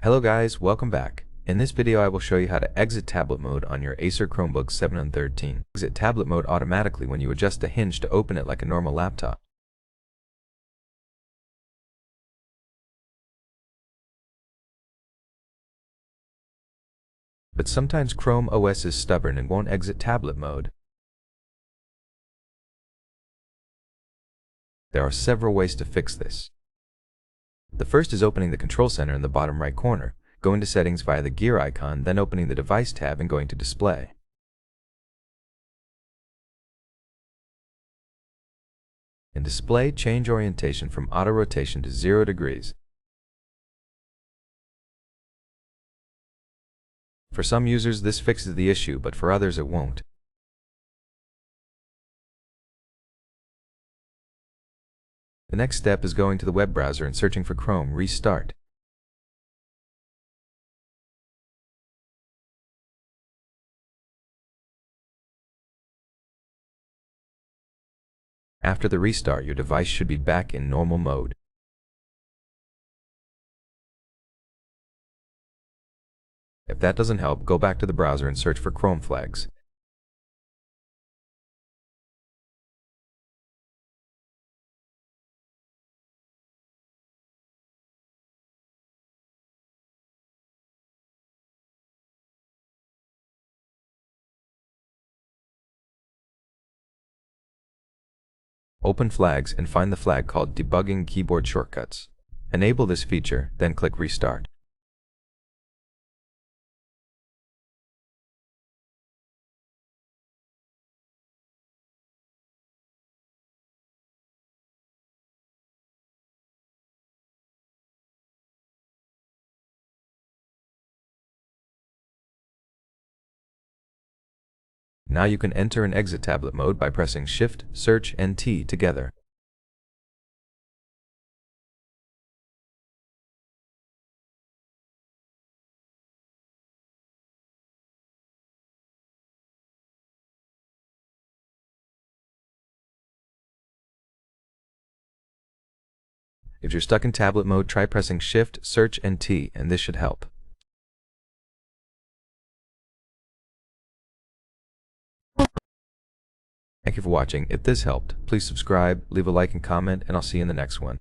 Hello guys, welcome back. In this video I will show you how to exit tablet mode on your ACER Chromebook 7 and 13. Exit tablet mode automatically when you adjust the hinge to open it like a normal laptop. But sometimes Chrome OS is stubborn and won't exit tablet mode. There are several ways to fix this. The first is opening the control center in the bottom right corner. Go into settings via the gear icon, then opening the device tab and going to display. In display, change orientation from auto rotation to 0 degrees. For some users this fixes the issue, but for others it won't. The next step is going to the web browser and searching for Chrome. Restart. After the restart, your device should be back in normal mode. If that doesn't help, go back to the browser and search for Chrome flags. Open Flags and find the flag called Debugging Keyboard Shortcuts. Enable this feature, then click Restart. Now you can enter and exit tablet mode by pressing Shift, Search, and T together. If you're stuck in tablet mode, try pressing Shift, Search, and T, and this should help. Thank you for watching. If this helped, please subscribe, leave a like and comment, and I'll see you in the next one.